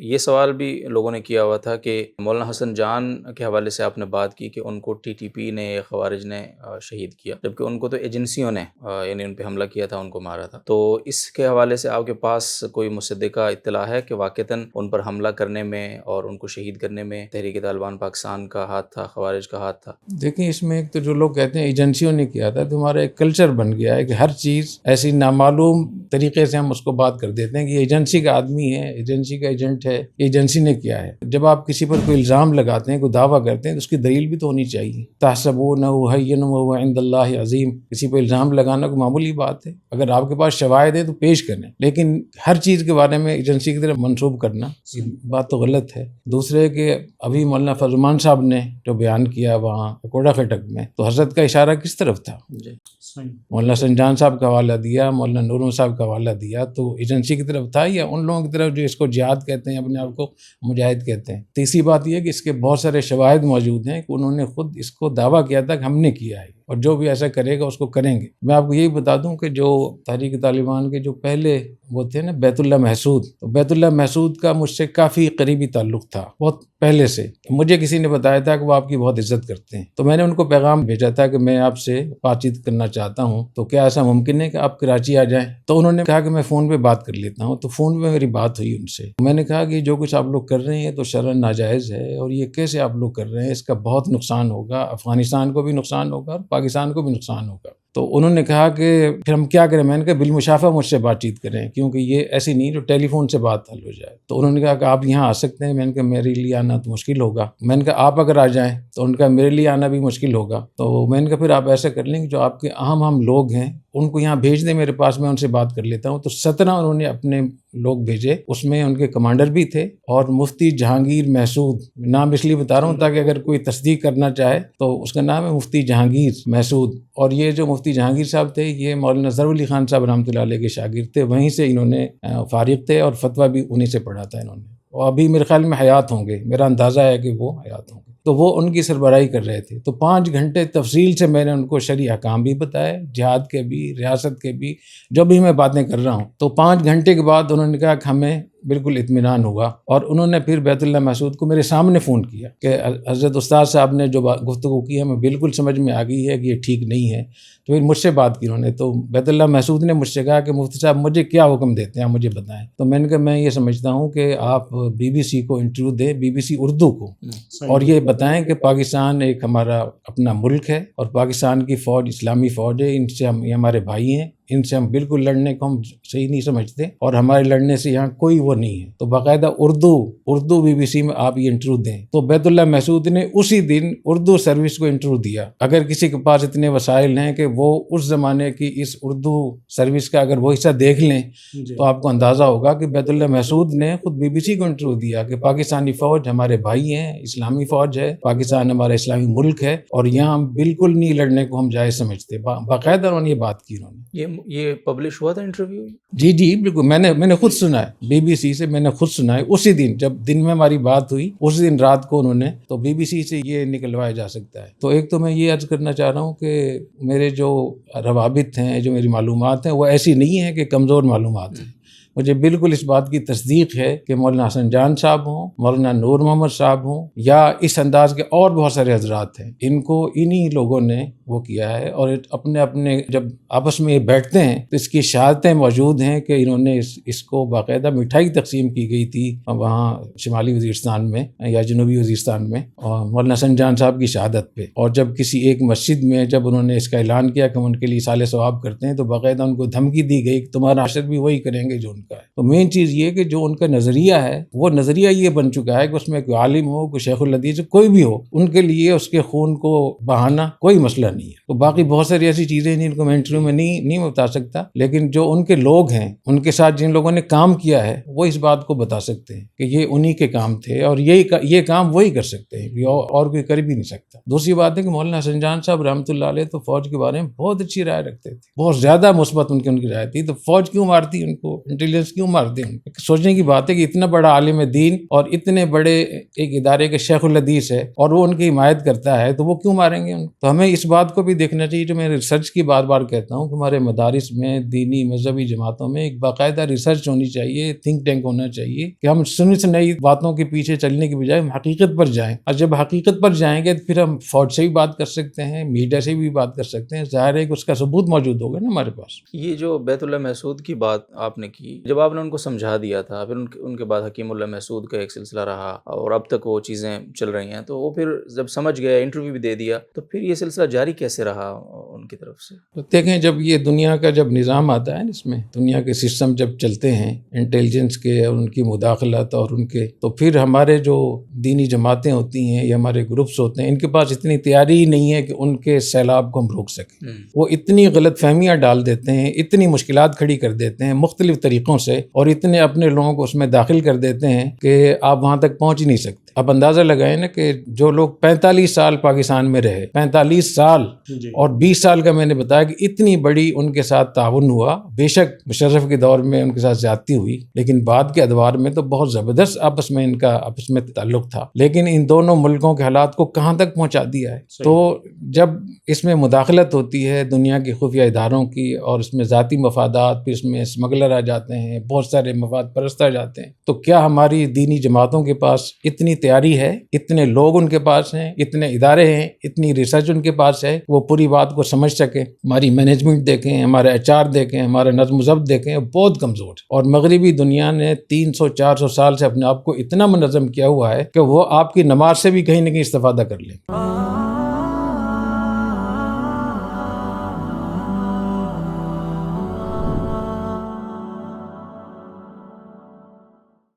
یہ سوال بھی لوگوں نے کیا ہوا تھا کہ مولانا حسن جان کے حوالے سے آپ نے بات کی کہ ان کو ٹی ٹی پی نے، خوارج نے شہید کیا، جبکہ ان کو تو ایجنسیوں نے یعنی ان پہ حملہ کیا تھا، ان کو مارا تھا۔ تو اس کے حوالے سے آپ کے پاس کوئی مصدقہ اطلاع ہے کہ واقعتاً ان پر حملہ کرنے میں اور ان کو شہید کرنے میں تحریک طالبان پاکستان کا ہاتھ تھا، خوارج کا ہاتھ تھا؟ دیکھیں، اس میں ایک تو جو لوگ کہتے ہیں ایجنسیوں نے کیا تھا، تو ہمارا ایک کلچر بن گیا ہے کہ ہر چیز ایسی نامعلوم طریقے سے ہم اس کو بات کر دیتے ہیں کہ یہ ایجنسی کا آدمی ہے، ایجنسی کا ایجنٹ ہے، ایجنسی نے کیا ہے۔ جب آپ کسی پر کوئی الزام لگاتے ہیں، کوئی دعویٰ کرتے ہیں، تو اس کی دلیل بھی تو ہونی چاہیے۔ تحسبونہ ہین وہو عند اللہ عظیم، کسی پر الزام لگانا کوئی معمولی بات ہے، اگر آپ کے پاس شواہد ہے تو پیش کریں، لیکن ہر چیز کے بارے میں ایجنسی کی طرف منسوب کرنا یہ بات تو غلط ہے۔ دوسرے کہ ابھی مولانا فضل الرحمان صاحب نے جو بیان کیا وہاں کوڑا خٹک میں، تو حضرت کا اشارہ کس طرف تھا؟ مولانا حسن جان صاحب کا حوالہ دیا، مولانا نور محمد صاحب کا حوالہ دیا، تو ایجنسی کی طرف تھا یا ان لوگوں کی طرف جو اس کو جہاد کہتے ہیں، اپنے آپ کو مجاہد کہتے ہیں؟ تیسری بات یہ ہے کہ اس کے بہت سارے شواہد موجود ہیں کہ انہوں نے خود اس کو دعویٰ کیا تھا کہ ہم نے کیا ہے، اور جو بھی ایسا کرے گا اس کو کریں گے۔ میں آپ کو یہی بتا دوں کہ جو تحریک طالبان کے جو پہلے وہ تھے نا بیت اللہ محسود، تو بیت اللہ محسود کا مجھ سے کافی قریبی تعلق تھا، بہت پہلے سے۔ مجھے کسی نے بتایا تھا کہ وہ آپ کی بہت عزت کرتے ہیں، تو میں نے ان کو پیغام بھیجا تھا کہ میں آپ سے بات چیت کرنا چاہتا ہوں، تو کیا ایسا ممکن ہے کہ آپ کراچی آ جائیں؟ تو انہوں نے کہا کہ میں فون پہ بات کر لیتا ہوں۔ تو فون پہ میری بات ہوئی ان سے، میں نے کہا کہ جو کچھ آپ لوگ کر رہے ہیں تو شرعاً ناجائز ہے، اور یہ کیسے آپ لوگ کر رہے ہیں، اس کا بہت نقصان ہوگا، افغانستان کو بھی نقصان ہوگا اور پاکستان کو بھی نقصان ہوگا۔ تو انہوں نے کہا کہ پھر ہم کیا کریں؟ میں نے کہا بالمشافہ مجھ سے بات چیت کریں، کیونکہ یہ ایسی نہیں جو ٹیلی فون سے بات حل ہو جائے۔ تو انہوں نے کہا کہ آپ یہاں آ سکتے ہیں۔ میں نے کہا میرے لیے آنا تو مشکل ہوگا۔ میں نے کہا آپ اگر آ جائیں، تو ان کا میرے لیے آنا بھی مشکل ہوگا۔ تو میں نے کہا پھر آپ ایسا کر لیں کہ جو آپ کے اہم لوگ ہیں ان کو یہاں بھیج دیں میرے پاس، میں ان سے بات کر لیتا ہوں۔ تو 17 انہوں نے اپنے لوگ بھیجے، اس میں ان کے کمانڈر بھی تھے اور مفتی جہانگیر محسود، نام اس لیے بتا رہا ہوں تاکہ اگر کوئی تصدیق کرنا چاہے تو اس کا نام ہے مفتی جہانگیر محسود۔ اور یہ جو مفتی جہانگیر صاحب تھے یہ مولانا ظفر علی خان صاحب رحمۃ اللہ علیہ کے شاگرد تھے، وہیں سے انہوں نے فارغ تھے اور فتویٰ بھی انہیں سے پڑھا تھا انہوں نے، اور ابھی میرے خیال میں حیات ہوں گے، میرا اندازہ ہے کہ وہ حیات ہوں گے۔ تو وہ ان کی سربراہی کر رہے تھے۔ تو 5 گھنٹے تفصیل سے میں نے ان کو شرعی احکام بھی بتائے، جہاد کے بھی، ریاست کے بھی، جو بھی میں باتیں کر رہا ہوں۔ تو 5 گھنٹے کے بعد انہوں نے کہا کہ ہمیں بالکل اطمینان ہوا، اور انہوں نے پھر بیت اللہ محسود کو میرے سامنے فون کیا کہ حضرت استاد صاحب نے جو گفتگو کی ہے ہمیں بالکل سمجھ میں آ گئی ہے کہ یہ ٹھیک نہیں ہے۔ تو پھر مجھ سے بات کی انہوں نے، تو بیت اللہ محسود نے مجھ سے کہا کہ مفتی صاحب مجھے کیا حکم دیتے ہیں، آپ مجھے بتائیں۔ تو میں نے کہا میں یہ سمجھتا ہوں کہ آپ BBC کو انٹرویو دیں، BBC اردو کو، اور یہ بتائیں کہ پاکستان ایک ہمارا اپنا ملک ہے، اور پاکستان کی فوج اسلامی فوج ہے، ان سے ہم، یہ ہمارے بھائی ہیں، ان سے ہم بالکل لڑنے کو ہم صحیح نہیں سمجھتے، اور ہمارے لڑنے سے یہاں کوئی وہ نہیں ہے۔ تو باقاعدہ اردو BBC میں آپ یہ انٹرویو دیں۔ تو بیت اللہ محسود نے اسی دن اردو سروس کو انٹرویو دیا۔ اگر کسی کے پاس اتنے وسائل ہیں کہ وہ اس زمانے کی اس اردو سروس کا اگر وہ حصہ دیکھ لیں تو آپ کو اندازہ ہوگا کہ بیت اللہ محسود نے خود BBC کو انٹرویو دیا کہ پاکستانی فوج ہمارے بھائی ہیں، اسلامی فوج ہے، پاکستان ہمارا اسلامی ملک ہے، اور یہاں ہم بالکل نہیں لڑنے کو ہم جائز سمجھتے۔ باقاعدہ انہوں نے یہ بات کی۔ انہوں نے یہ پبلش ہوا تھا انٹرویو؟ جی بالکل، میں نے خود سنا ہے، BBC سے میں نے خود سنا ہے اسی دن، جب دن میں ہماری بات ہوئی اسی دن رات کو انہوں نے، تو BBC سے یہ نکلوایا جا سکتا ہے۔ تو ایک تو میں یہ عرض کرنا چاہ رہا ہوں کہ میرے جو روابط ہیں، جو میری معلومات ہیں، وہ ایسی نہیں ہیں کہ کمزور معلومات ہیں۔ مجھے بالکل اس بات کی تصدیق ہے کہ مولانا حسن جان صاحب ہوں، مولانا نور محمد صاحب ہوں، یا اس انداز کے اور بہت سارے حضرات ہیں، ان کو انہی لوگوں نے وہ کیا ہے، اور اپنے جب آپس میں بیٹھتے ہیں تو اس کی شہادتیں موجود ہیں کہ انہوں نے اس کو باقاعدہ مٹھائی تقسیم کی گئی تھی وہاں شمالی وزیرستان میں یا جنوبی وزیرستان میں، اور مولانا حسن جان صاحب کی شہادت پہ۔ اور جب کسی ایک مسجد میں جب انہوں نے اس کا اعلان کیا کہ ہم ان کے لیے اصال ثواب کرتے ہیں، تو باقاعدہ ان کو دھمکی دی گئی کہ تمہارا حشر بھی وہی کریں گے جو ان کا ہے۔ تو مین چیز یہ کہ جو ان کا نظریہ ہے، وہ نظریہ یہ بن چکا ہے کہ اس میں کوئی عالم ہو، کوئی شیخ الحدیث، کوئی بھی ہو، ان کے لیے اس کے خون کو بہانا کوئی مسئلہ نہیں ہے۔ تو باقی بہت ساری ایسی چیزیں جن کو میں انٹرویو میں نہیں بتا سکتا، لیکن جو ان کے لوگ ہیں، ان کے ساتھ جن لوگوں نے کام کیا ہے، وہ اس بات کو بتا سکتے ہیں کہ یہ انہی کے کام تھے، اور یہ کام وہی کر سکتے ہیں، اور کوئی کر بھی نہیں سکتا۔ دوسری بات ہے کہ مولانا حسن جان صاحب رحمۃ اللہ علیہ تو فوج کے بارے میں بہت اچھی رائے رکھتے تھے، بہت زیادہ مثبت ان کی رائے تھی۔ تو فوج کیوں مارتی ان کو؟ انٹیلیجنس انٹیلیجنس کیوں مار دیں؟ سوچنے کی بات ہے کہ اتنا بڑا عالم دین اور اتنے بڑے ایک ادارے کے شیخ الحدیث ہے اور وہ ان کی حمایت کرتا ہے تو وہ کیوں ماریں گے ان کو؟ تو ہمیں اس بات کو بھی دیکھنا چاہیے. جو میں ریسرچ کی بار بار کہتا ہوں کہ ہمارے مدارس میں دینی مذہبی جماعتوں میں ایک باقاعدہ ریسرچ ہونی چاہیے, تھنک ٹینک ہونا چاہیے کہ ہم سنی سنائی باتوں کے پیچھے چلنے کی بجائے ہم حقیقت پر جائیں. اور جب حقیقت پر جائیں گے تو پھر ہم فوج سے بھی بات کر سکتے ہیں, میڈیا سے بھی بات کر سکتے ہیں. ظاہر ہے کہ اس کا ثبوت موجود ہوگا نا ہمارے پاس. یہ جو بیت اللہ محسود کی بات آپ نے کی, جب آپ نے ان کو سمجھا دیا تھا, پھر ان کے بعد حکیم اللہ محسود کا ایک سلسلہ رہا اور اب تک وہ چیزیں چل رہی ہیں, تو وہ پھر جب سمجھ گیا, انٹرویو بھی دے دیا, تو پھر یہ سلسلہ جاری کیسے رہا ان کی طرف سے؟ تو دیکھیں, جب یہ دنیا کا جب نظام آتا ہے اس میں دنیا کے سسٹم جب چلتے ہیں انٹیلیجنس کے اور ان کی مداخلت اور ان کے, تو پھر ہمارے جو دینی جماعتیں ہوتی ہیں یا ہمارے گروپس ہوتے ہیں ان کے پاس اتنی تیاری ہی نہیں ہے کہ ان کے سیلاب کو ہم روک سکیں. وہ اتنی غلط فہمیاں ڈال دیتے ہیں, اتنی مشکلات کھڑی کر دیتے ہیں مختلف طریقوں سے, اور اتنے اپنے لوگوں کو اس میں داخل کر دیتے ہیں کہ آپ وہاں تک پہنچ ہی نہیں سکتے. اب اندازہ لگائیں نا کہ جو لوگ 45 سال پاکستان میں رہے, 45 سال اور 20 سال کا میں نے بتایا کہ اتنی بڑی ان کے ساتھ تعاون ہوا. بے شک مشرف کے دور میں ان کے ساتھ زیادتی ہوئی, لیکن بعد کے ادوار میں تو بہت زبردست آپس میں تعلق تھا. لیکن ان دونوں ملکوں کے حالات کو کہاں تک پہنچا دیا ہے. تو جب اس میں مداخلت ہوتی ہے دنیا کی خفیہ اداروں کی اور اس میں ذاتی مفادات, پھر اس میں اسمگلر آ جاتے ہیں, بہت سارے مفاد پرست آ جاتے ہیں, تو کیا ہماری دینی جماعتوں کے پاس اتنی تیاری ہے, اتنے لوگ ان کے پاس ہیں, اتنے ادارے ہیں, اتنی ریسرچ ان کے پاس ہے وہ پوری بات کو سمجھ سکیں؟ ہماری مینجمنٹ دیکھیں, ہمارے اچار دیکھیں, ہمارا نظم و ضبط دیکھیں, بہت کمزور ہے. اور مغربی دنیا نے 300-400 سال سے اپنے آپ کو اتنا منظم کیا ہوا ہے کہ وہ آپ کی نماز سے بھی کہیں نہ کہیں استفادہ کر لیں.